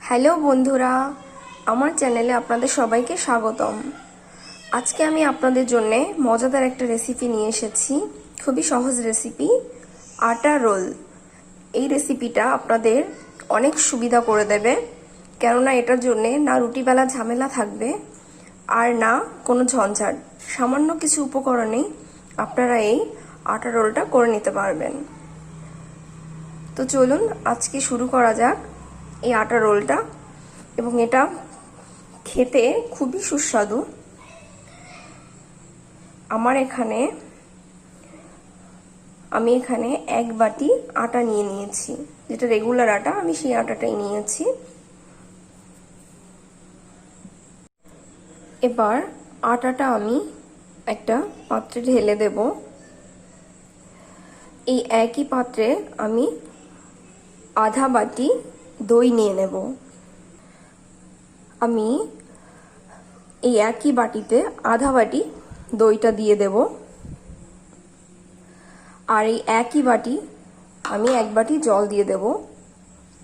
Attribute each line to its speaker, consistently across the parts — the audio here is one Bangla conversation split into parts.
Speaker 1: হ্যালো বন্ধুরা, আমার চ্যানেলে আপনাদের সবাইকে স্বাগতম। আজকে আমি আপনাদের জন্য মজাদার একটা রেসিপি নিয়ে এসেছি। খুবই সহজ রেসিপি, আটা রোল। এই রেসিপিটা আপনাদের অনেক সুবিধা করে দেবে, কেননা এটার জন্যে না রুটি বেলা ঝামেলা থাকবে আর না কোনো ঝঞ্ঝাট। সামান্য কিছু উপকরণেই আপনারা এই আটা রোলটা করে নিতে পারবেন। তো চলুন আজকে শুরু করা যাক এই আটা রোলটা। এবং এটা খেতে খুবই সুস্বাদু। আমি এখানে 1 বাটি আটা নিয়ে নিয়েছি, যেটা রেগুলার আটা, আমি সেই আটাটাই নিয়েছি। এবার আটাটা আমি একটা পাত্রে ঢেলে দেব। এই একই পাত্রে আমি আধা বাটি দই নিয়ে নেব। আমি এই একই বাটিতে আধা বাটি দইটা দিয়ে দেব, আর এই একই বাটি আমি 1 বাটি জল দিয়ে দেব।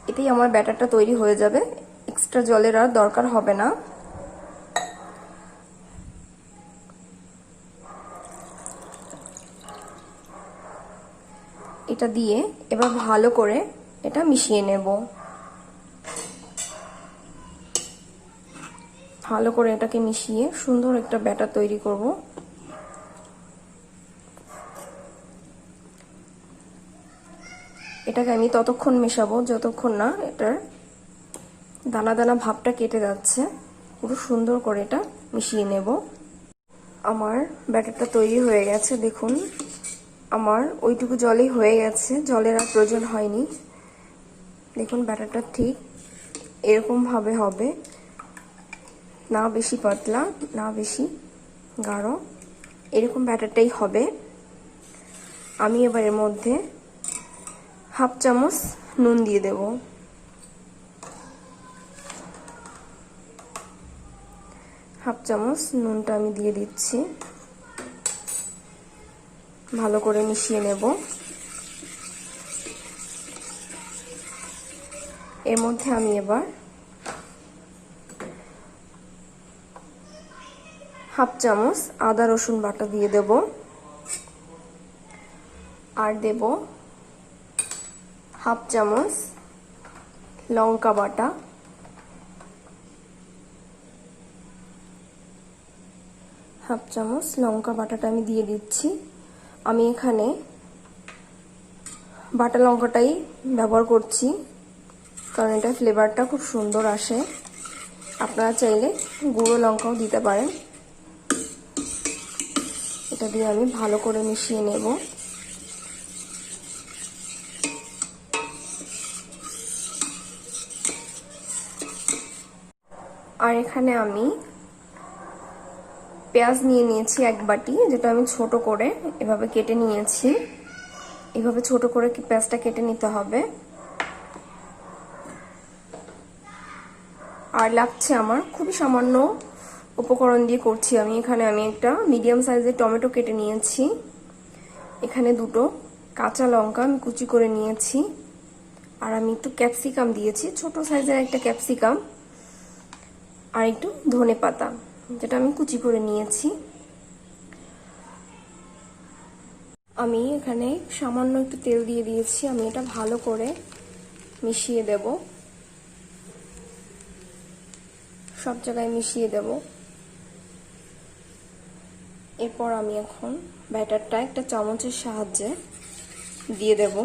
Speaker 1: এতেই আমার ব্যাটারটা তৈরি হয়ে যাবে, এক্সট্রা জলের আর দরকার হবে না। এটা দিয়ে এবার ভালো করে এটা মিশিয়ে নেব। ভালো করে এটাকে মিশিয়ে সুন্দর একটা ব্যাটার তৈরি করব। এটাকে আমি ততক্ষণ মেশাবো যতক্ষণ না এটার দানা দানা ভাবটা কেটে যাচ্ছে। পুরো সুন্দর করে এটা মিশিয়ে নেব। আমার ব্যাটারটা তৈরি হয়ে গেছে, দেখুন আমার ওইটুকু জলেই হয়ে গেছে, জলের আর প্রয়োজন হয়নি। দেখুন ব্যাটারটা ঠিক এরকম ভাবে হবে, না বেশি পাতলা না বেশি গাঢ়, এরকম ব্যাটারটাই হবে। আমি এবার এর মধ্যে 1/2 চামচ নুন দিয়ে দেব। 1/2 চামচ নুনটা আমি দিয়ে দিচ্ছি। ভালো করে মিশিয়ে নেব। এর মধ্যে আমি এবার 1/2 চামচ আদা রসুন বাটা দিয়ে দেব, আর দেব 1/2 চামচ লঙ্কা বাটা, 1/2 চামচ লঙ্কা বাটাটা আমি দিয়ে দিচ্ছি। আমি এখানে বাটা লঙ্কাটাই ব্যবহার করছি, কারণ এটা ফ্লেভারটা খুব সুন্দর আসে। আপনারা চাইলে গুঁড়ো লঙ্কাও দিতে পারেন। এটা দিয়ে আমি ভালো করে মিশিয়ে নেব। আর এখানে আমি পেঁয়াজ নিয়ে নিয়েছি 1 বাটি, যেটা আমি ছোট করে এভাবে কেটে নিয়েছি। এভাবে ছোট করে পেঁয়াজটা কেটে নিতে হবে। আর লাগছে আমার খুবই সামান্য উপকরণ দিয়ে করছি আমি। এখানে আমি একটা মিডিয়াম সাইজের টমেটো কেটে নিয়েছি। এখানে 2টো কাঁচা লঙ্কা আমি কুচি করে নিয়েছি। আর আমি একটু ক্যাপসিকাম দিয়েছি, ছোট সাইজের একটা ক্যাপসিকাম। আর একটু ধনেপাতা, যেটা আমি কুচি করে নিয়েছি। আমি এখানে সামান্য একটু তেল দিয়ে দিয়েছি। আমি এটা ভালো করে মিশিয়ে দেব, সব জায়গায় মিশিয়ে দেব। এরপর আমি এখন ব্যাটারটা একটা চামচের সাহায্যে দিয়ে দেব।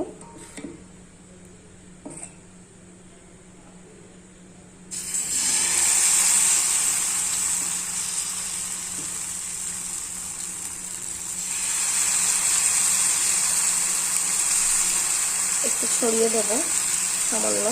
Speaker 1: একটু ছড়িয়ে দেব সামান্য।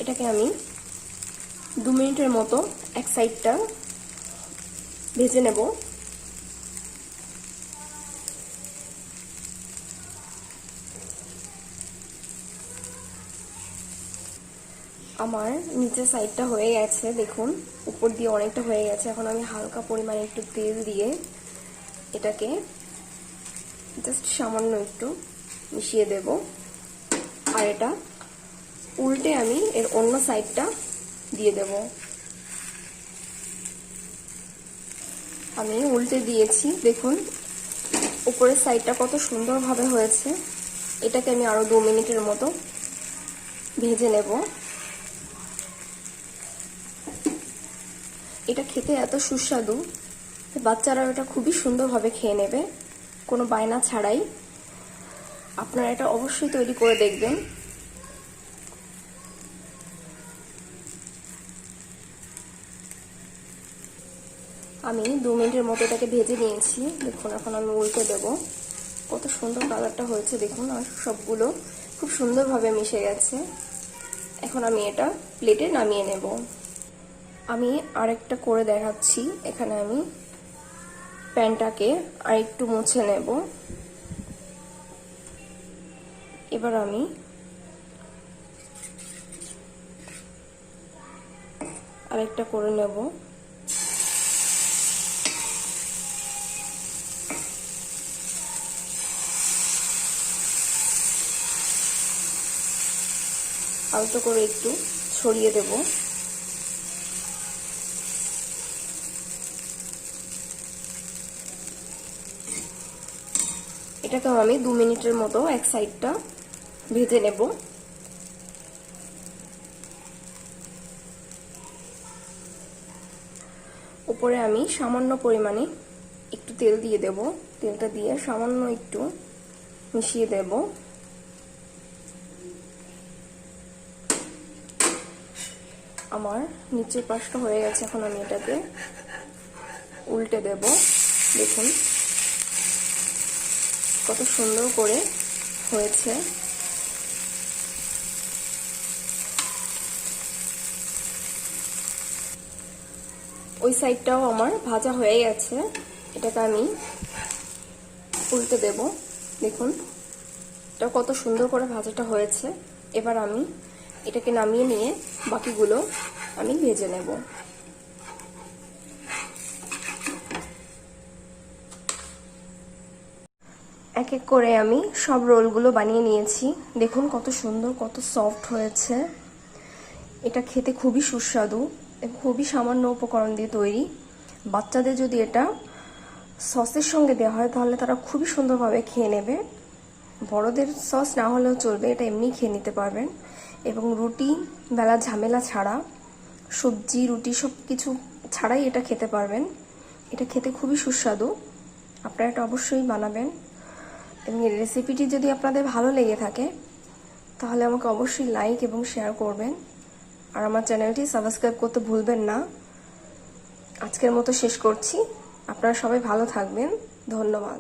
Speaker 1: এটাকে আমি 2 মিনিটের মতো এক সাইডটা ভেজে নেব। আমার নিচের সাইডটা হয়ে গেছে, দেখুন উপর দিয়ে অনেকটা হয়ে গেছে। এখন আমি হালকা পরিমাণে একটু তেল দিয়ে এটাকে জাস্ট সামান্য একটু মিশিয়ে দেব। আর এটা উল্টে আমি এর অন্য সাইডটা দিয়ে দেব। আমি উল্টে দিয়েছি, দেখুন উপরের সাইডটা কত সুন্দরভাবে হয়েছে। এটাকে আমি আরো 2 মিনিটের মতো ভেজে নেব। এটা খেতে এত সুস্বাদু, বাচ্চারা এটা খুবই সুন্দরভাবে খেয়ে নেবে, কোনো বায়না ছাড়াই। আপনারা এটা অবশ্যই তৈরি করে দেখবেন। আমি 2 মিনিটের মতো এটাকে ভেজে নিয়েছি। দেখুন এখন আমি উল্টে দেব। কত সুন্দর কালারটা হয়েছে দেখুন, আর সবগুলো খুব সুন্দরভাবে মিশে গেছে। এখন আমি এটা প্লেটে নামিয়ে নেব। আমি আরেকটা করে দেখাচ্ছি। এখানে আমি প্যানটাকে আরেকটু মুছে নেব। এবার আমি আরেকটা করে নেব। আলতো করে একটু ছড়িয়ে দেব। এটাকেও আমি 2 মিনিটের মতো এক সাইডটা ভেজে নেব। উপরে আমি সামান্য পরিমাণে একটু তেল দিয়ে দেব। তেলটা দিয়ে সামান্য একটু মিশিয়ে দেব। আমার নিচের পাশটা হয়ে গেছে। এখন আমি এটাকে উল্টে দেব। দেখুন কত সুন্দর করে হয়েছে। ওই সাইডটাও আমার ভাজা হয়ে গেছে। এটাকে আমি উল্টে দেব। দেখুন এটা কত সুন্দর করে ভাজাটা হয়েছে। এবার আমি এটাকে নামিয়ে নিয়ে বাকিগুলো আমি ভেজে নেব। এক এক করে আমি সব রোলগুলো বানিয়ে নিয়েছি। দেখুন কত সুন্দর, কত সফট হয়েছে। এটা খেতে খুবই সুস্বাদু এবং খুবই সামান্য উপকরণ দিয়ে তৈরি। বাচ্চাদের যদি এটা সসের সঙ্গে দেওয়া হয় তাহলে তারা খুবই সুন্দরভাবে খেয়ে নেবে। বড়দের সস না হলেও চলবে, এটা এমনি খেয়ে নিতে পারবেন। এবং রুটি বেলা ঝামেলা ছাড়া, সবজি রুটি সব কিছু ছাড়াই এটা খেতে পারবেন। এটা খেতে খুবই সুস্বাদু। আপনারা এটা অবশ্যই বানাবেন। এবং এই রেসিপিটি যদি আপনাদের ভালো লেগে থাকে তাহলে আমাকে অবশ্যই লাইক এবং শেয়ার করবেন। আর আমার চ্যানেলটি সাবস্ক্রাইব করতে ভুলবেন না। আজকের মতো শেষ করছি। আপনারা সবাই ভালো থাকবেন। ধন্যবাদ।